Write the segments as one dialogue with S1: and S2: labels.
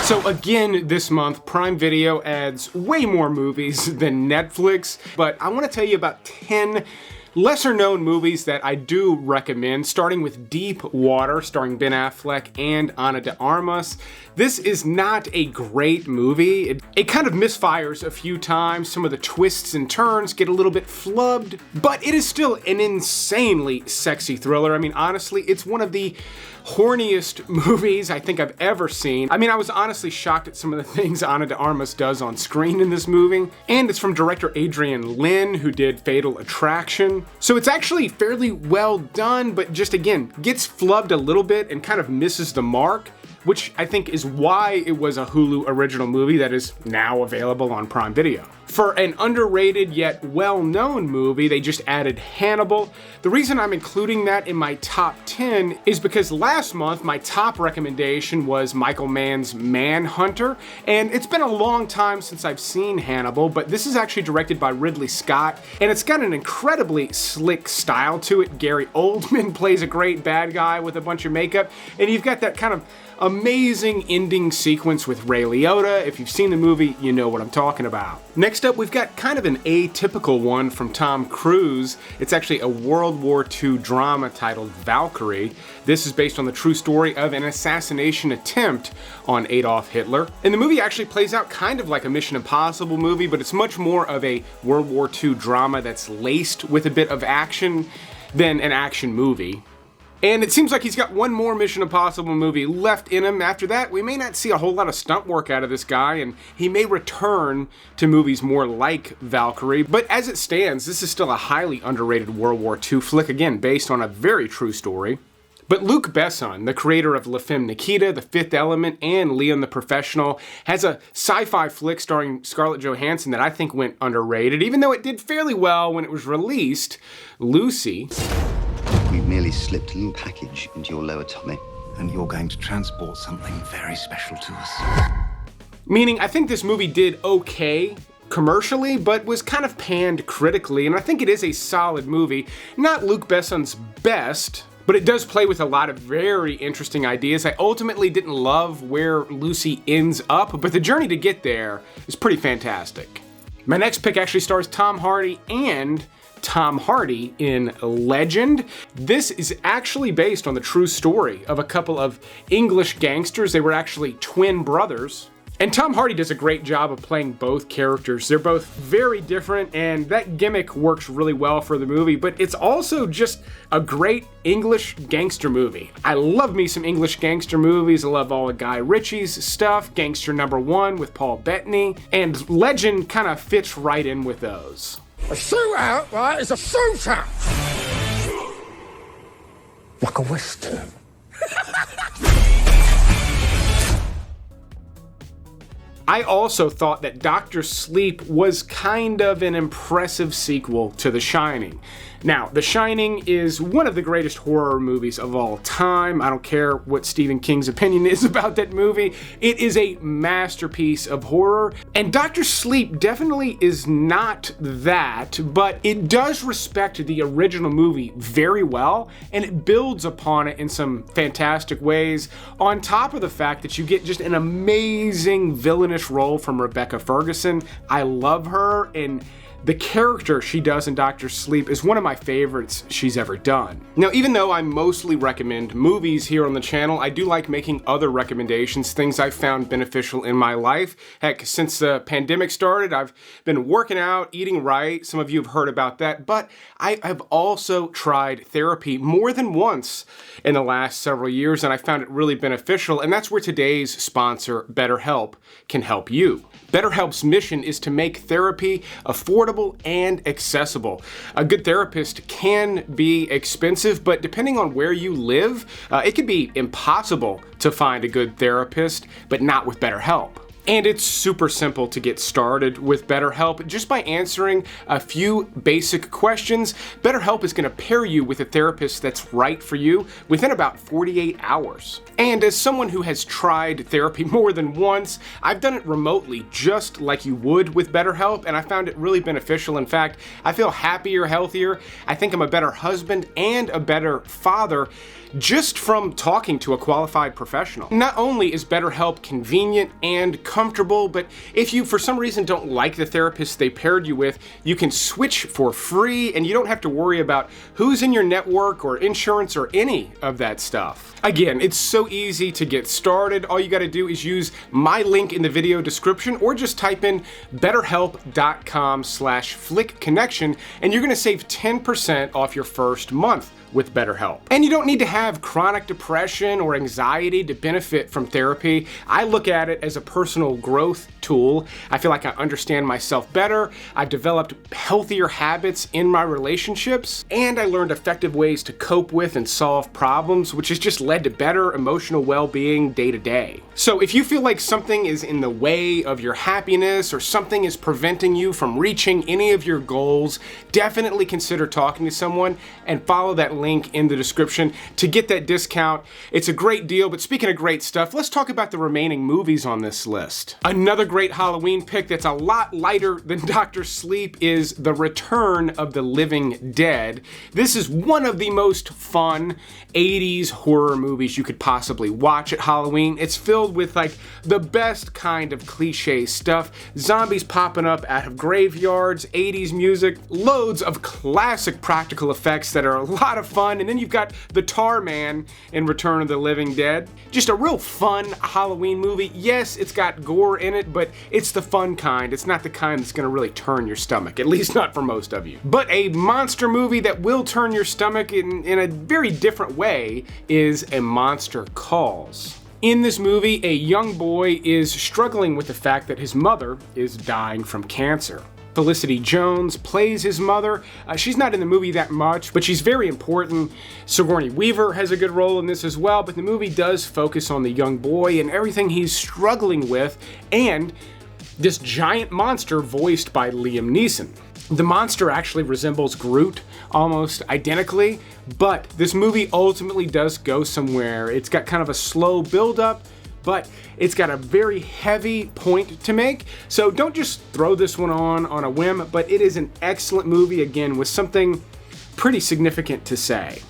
S1: So again, this month, Prime Video adds way more movies than Netflix, but I want to tell you about 10 lesser known movies that I do recommend, starting with Deep Water, starring Ben Affleck and Ana de Armas. This is not a great movie. It kind of misfires a few times. Some of the twists and turns get a little bit flubbed, but it is still an insanely sexy thriller. I mean, honestly, it's one of the horniest movies I think I've ever seen. I mean, I was honestly shocked at some of the things Ana de Armas does on screen in this movie. And it's from director Adrian Lyne, who did Fatal Attraction. So it's actually fairly well done, but just again, gets flubbed a little bit and kind of misses the mark, which I think is why it was a Hulu original movie that is now available on Prime Video. For an underrated yet well-known movie, they just added Hannibal. The reason I'm including that in my top 10 is because last month my top recommendation was Michael Mann's Manhunter, and it's been a long time since I've seen Hannibal, but this is actually directed by Ridley Scott, and it's got an incredibly slick style to it. Gary Oldman plays a great bad guy with a bunch of makeup, and you've got that kind of amazing ending sequence with Ray Liotta. If you've seen the movie, you know what I'm talking about. Next up, we've got kind of an atypical one from Tom Cruise. It's actually a World War II drama titled Valkyrie. This is based on the true story of an assassination attempt on Adolf Hitler. And the movie actually plays out kind of like a Mission Impossible movie, but it's much more of a World War II drama that's laced with a bit of action than an action movie. And it seems like he's got one more Mission Impossible movie left in him. After that, we may not see a whole lot of stunt work out of this guy, and he may return to movies more like Valkyrie. But as it stands, this is still a highly underrated World War II flick, again, based on a very true story. But Luc Besson, the creator of La Femme Nikita, The Fifth Element, and Leon the Professional, has a sci-fi flick starring Scarlett Johansson that I think went underrated, even though it did fairly well when it was released, Lucy.
S2: We've merely slipped a little package into your lower tummy.
S3: And you're going to transport something very special to us.
S1: Meaning, I think this movie did okay commercially, but was kind of panned critically, and I think it is a solid movie. Not Luc Besson's best, but it does play with a lot of very interesting ideas. I ultimately didn't love where Lucy ends up, but the journey to get there is pretty fantastic. My next pick actually stars Tom Hardy and Tom Hardy in Legend. This is actually based on the true story of a couple of English gangsters. They were actually twin brothers. And Tom Hardy does a great job of playing both characters. They're both very different, and that gimmick works really well for the movie, but it's also just a great English gangster movie. I love me some English gangster movies. I love all of Guy Ritchie's stuff, Gangster Number One with Paul Bettany, and Legend kind of fits right in with those.
S4: A shootout, right, is a shootout! Like a western.
S1: I also thought that Dr. Sleep was kind of an impressive sequel to The Shining. Now, The Shining is one of the greatest horror movies of all time. I don't care what Stephen King's opinion is about that movie. It is a masterpiece of horror, and Dr. Sleep definitely is not that, but it does respect the original movie very well, and it builds upon it in some fantastic ways, on top of the fact that you get just an amazing villainous role from Rebecca Ferguson. I love her, and the character she does in Dr. Sleep is one of my favorites she's ever done. Now, even though I mostly recommend movies here on the channel, I do like making other recommendations, things I've found beneficial in my life. Heck, since the pandemic started, I've been working out, eating right. Some of you have heard about that, but I have also tried therapy more than once in the last several years, and I found it really beneficial, and that's where today's sponsor, BetterHelp, can help you. BetterHelp's mission is to make therapy affordable and accessible. A good therapist can be expensive, but depending on where you live, it can be impossible to find a good therapist, but not with BetterHelp. And it's super simple to get started with BetterHelp. Just by answering a few basic questions, BetterHelp is going to pair you with a therapist that's right for you within about 48 hours. And as someone who has tried therapy more than once, I've done it remotely just like you would with BetterHelp, and I found it really beneficial. In fact, I feel happier, healthier. I think I'm a better husband and a better father just from talking to a qualified professional. Not only is BetterHelp convenient and comfortable, but if you for some reason don't like the therapist they paired you with, you can switch for free and you don't have to worry about who's in your network or insurance or any of that stuff. Again, it's so easy to get started. All you gotta do is use my link in the video description or just type in betterhelp.com/flickconnection and you're gonna save 10% off your first month with BetterHelp. And you don't need to have chronic depression or anxiety to benefit from therapy. I look at it as a personal growth tool. I feel like I understand myself better, I've developed healthier habits in my relationships, and I learned effective ways to cope with and solve problems, which has just led to better emotional well-being day to day. So if you feel like something is in the way of your happiness or something is preventing you from reaching any of your goals, definitely consider talking to someone and follow that link in the description to get that discount. It's a great deal, but speaking of great stuff, let's talk about the remaining movies on this list. Another great Halloween pick that's a lot lighter than Dr. Sleep is The Return of the Living Dead. This is one of the most fun 80s horror movies you could possibly watch at Halloween. It's filled with like the best kind of cliche stuff. Zombies popping up out of graveyards, 80s music, loads of classic practical effects that are a lot of fun, and then you've got the Tar Man in Return of the Living Dead. Just a real fun Halloween movie. Yes, it's got gore in it, but it's the fun kind. It's not the kind that's gonna really turn your stomach, at least not for most of you. But a monster movie that will turn your stomach in a very different way is A Monster Calls. In this movie, a young boy is struggling with the fact that his mother is dying from cancer. Felicity Jones plays his mother. She's not in the movie that much, but she's very important. Sigourney Weaver has a good role in this as well, but the movie does focus on the young boy and everything he's struggling with, and this giant monster voiced by Liam Neeson. The monster actually resembles Groot almost identically, but this movie ultimately does go somewhere. It's got kind of a slow build-up, but it's got a very heavy point to make. So don't just throw this one on a whim, but it is an excellent movie, again, with something pretty significant to say.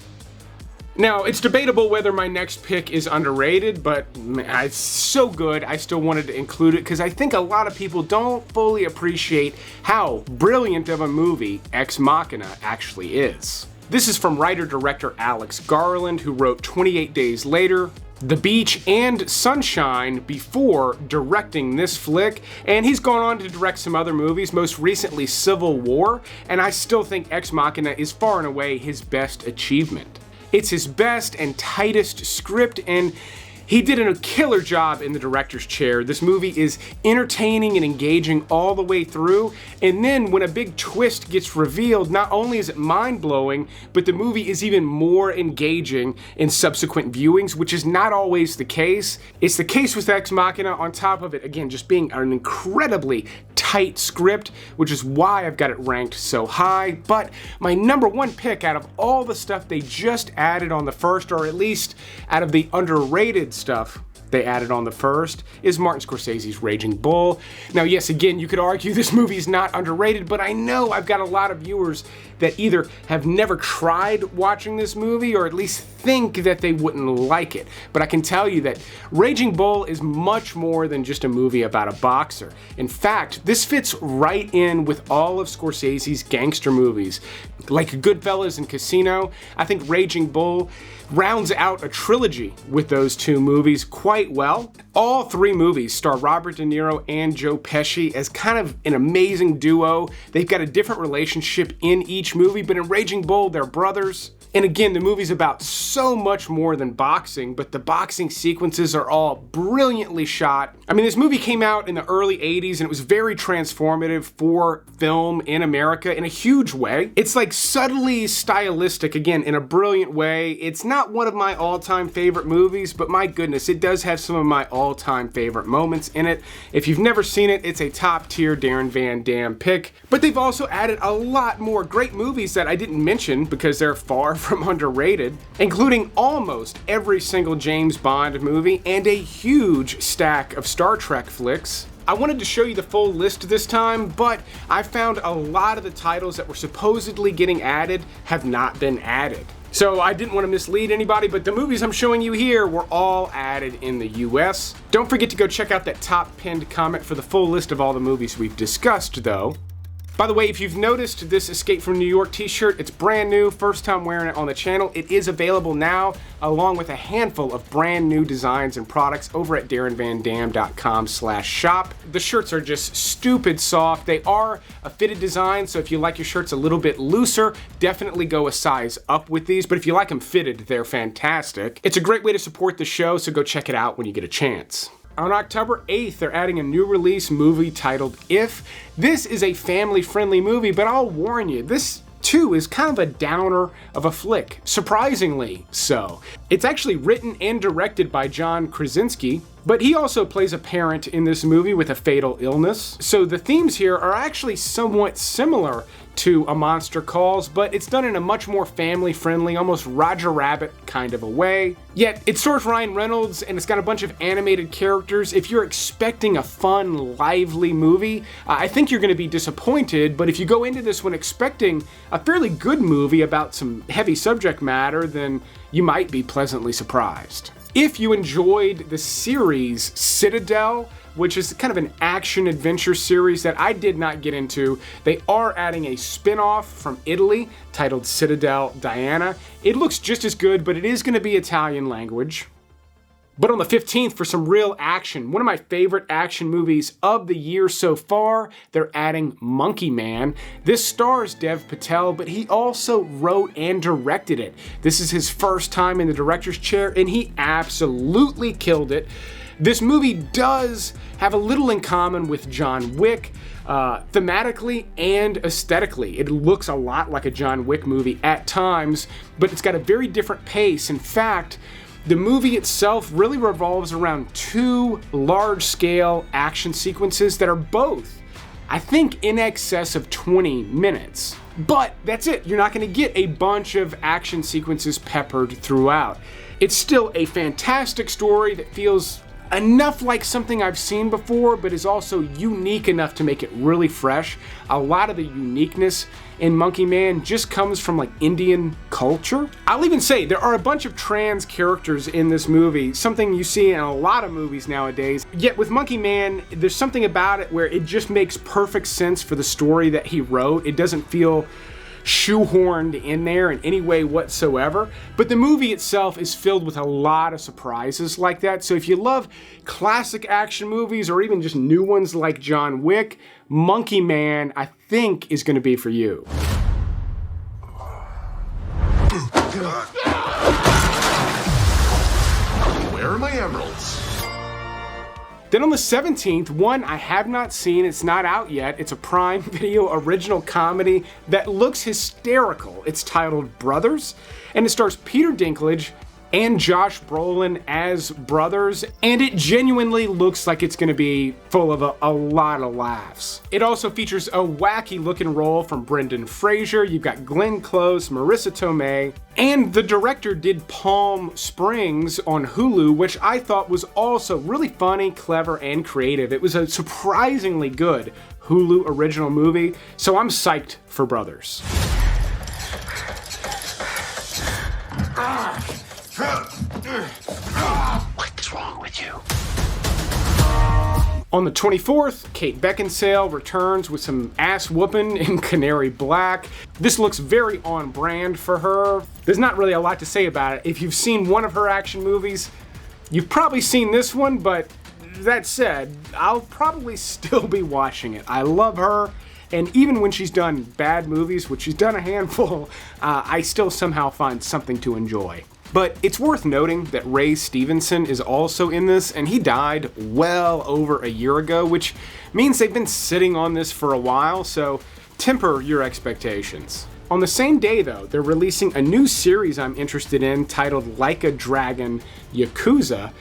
S1: Now, it's debatable whether my next pick is underrated, but it's so good, I still wanted to include it because I think a lot of people don't fully appreciate how brilliant of a movie Ex Machina actually is. This is from writer-director Alex Garland, who wrote 28 Days Later, The Beach, and Sunshine before directing this flick, and he's gone on to direct some other movies, most recently Civil War, and I still think Ex Machina is far and away his best achievement. It's his best and tightest script, and he did a killer job in the director's chair. This movie is entertaining and engaging all the way through, and then when a big twist gets revealed, not only is it mind-blowing, but the movie is even more engaging in subsequent viewings, which is not always the case. It's the case with Ex Machina, on top of it, again, just being an incredibly tight script, which is why I've got it ranked so high. But my number one pick out of all the stuff they just added on the first, or at least out of the underrated stuff they added on the first, is Martin Scorsese's Raging Bull. Now, yes, again, you could argue this movie is not underrated, but I know I've got a lot of viewers that either have never tried watching this movie or at least think that they wouldn't like it. But I can tell you that Raging Bull is much more than just a movie about a boxer. In fact, this fits right in with all of Scorsese's gangster movies. Like Goodfellas and Casino, I think Raging Bull rounds out a trilogy with those two movies quite well. All three movies star Robert De Niro and Joe Pesci as kind of an amazing duo. They've got a different relationship in each movie, but in Raging Bull, they're brothers. And again, the movie's about so much more than boxing, but the boxing sequences are all brilliantly shot. I mean, this movie came out in the early 80s and it was very transformative for film in America in a huge way. It's like subtly stylistic, again, in a brilliant way. It's not one of my all-time favorite movies, but my goodness, it does have some of my all-time favorite moments in it. If you've never seen it, it's a top-tier Darren Van Dam pick. But they've also added a lot more great movies that I didn't mention because they're far from underrated, including almost every single James Bond movie and a huge stack of Star Trek flicks. I wanted to show you the full list this time, but I found a lot of the titles that were supposedly getting added have not been added. So I didn't want to mislead anybody, but the movies I'm showing you here were all added in the US. Don't forget to go check out that top pinned comment for the full list of all the movies we've discussed, though. By the way, if you've noticed this Escape from New York t-shirt, it's brand new, first time wearing it on the channel. It is available now, along with a handful of brand new designs and products over at darrenvandam.com/shop. The shirts are just stupid soft. They are a fitted design, so if you like your shirts a little bit looser, definitely go a size up with these. But if you like them fitted, they're fantastic. It's a great way to support the show, so go check it out when you get a chance. On October 8th, they're adding a new release movie titled If. This is a family-friendly movie, but I'll warn you, this too is kind of a downer of a flick, surprisingly so. It's actually written and directed by John Krasinski, but he also plays a parent in this movie with a fatal illness. So the themes here are actually somewhat similar to A Monster Calls, but it's done in a much more family-friendly, almost Roger Rabbit kind of a way. Yet, it stars Ryan Reynolds, and it's got a bunch of animated characters. If you're expecting a fun, lively movie, I think you're going to be disappointed, but if you go into this one expecting a fairly good movie about some heavy subject matter, then you might be pleasantly surprised. If you enjoyed the series CITADEL, which is kind of an action-adventure series that I did not get into, they are adding a spin-off from Italy titled Citadel Diana. It looks just as good, but it is going to be Italian language. But on the 15th, for some real action, one of my favorite action movies of the year so far, they're adding Monkey Man. This stars Dev Patel, but he also wrote and directed it. This is his first time in the director's chair, and he absolutely killed it. This movie does have a little in common with John Wick, thematically and aesthetically. It looks a lot like a John Wick movie at times, but it's got a very different pace. In fact, the movie itself really revolves around two large-scale action sequences that are both, I think, in excess of 20 minutes. But that's it. You're not going to get a bunch of action sequences peppered throughout. It's still a fantastic story that feels enough like something I've seen before, but is also unique enough to make it really fresh. A lot of the uniqueness in Monkey Man just comes from like Indian culture. I'll even say there are a bunch of trans characters in this movie, something you see in a lot of movies nowadays. Yet with Monkey Man, there's something about it where it just makes perfect sense for the story that he wrote. It doesn't feel shoehorned in there in any way whatsoever, but the movie itself is filled with a lot of surprises like that. So if you love classic action movies or even just new ones like John Wick, Monkey Man, I think, is going to be for you.
S5: Where are my emeralds?
S1: Then on the 17th, one I have not seen, it's not out yet, it's a Prime Video original comedy that looks hysterical. It's titled Brothers, and it stars Peter Dinklage and Josh Brolin as brothers, and it genuinely looks like it's gonna be full of a lot of laughs. It also features a wacky looking role from Brendan Fraser. You've got Glenn Close, Marissa Tomei, and the director did Palm Springs on Hulu, which I thought was also really funny, clever, and creative. It was a surprisingly good Hulu original movie, so I'm psyched for Brothers.
S2: What's wrong with you?
S1: On the 24th, Kate Beckinsale returns with some ass whooping in Canary Black. This looks very on brand for her. There's not really a lot to say about it. If you've seen one of her action movies, you've probably seen this one, but that said, I'll probably still be watching it. I love her, And even when she's done bad movies, which she's done a handful, I still somehow find something to enjoy. But it's worth noting that Ray Stevenson is also in this, and he died well over a year ago, which means they've been sitting on this for a while, so temper your expectations. On the same day, though, they're releasing a new series I'm interested in titled Like a Dragon Yakuza.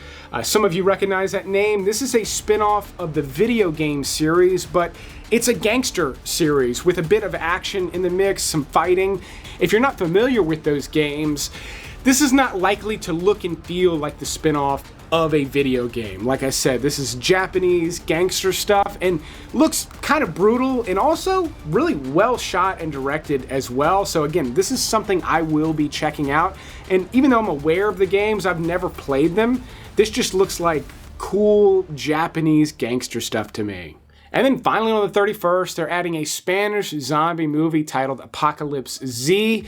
S1: Some of you recognize that name. This is a spin-off of the video game series, but it's a gangster series with a bit of action in the mix, some fighting. If you're not familiar with those games, this is not likely to look and feel like the spin-off of a video game. Like I said, this is Japanese gangster stuff and looks kind of brutal and also really well shot and directed as well. So again, this is something I will be checking out. And even though I'm aware of the games, I've never played them. This just looks like cool Japanese gangster stuff to me. And then finally on the 31st, they're adding a Spanish zombie movie titled Apocalypse Z.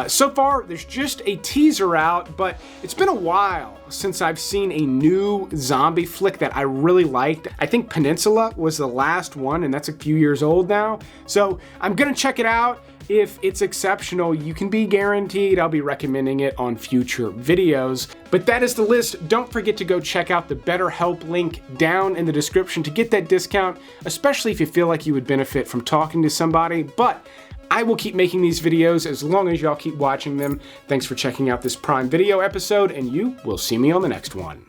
S1: So far, there's just a teaser out, but it's been a while since I've seen a new zombie flick that I really liked. I think Peninsula was the last one, and that's a few years old now. So I'm gonna check it out. If it's exceptional, you can be guaranteed I'll be recommending it on future videos. But that is the list. Don't forget to go check out the BetterHelp link down in the description to get that discount, especially if you feel like you would benefit from talking to somebody. But I will keep making these videos as long as y'all keep watching them. Thanks for checking out this Prime Video episode, and you will see me on the next one.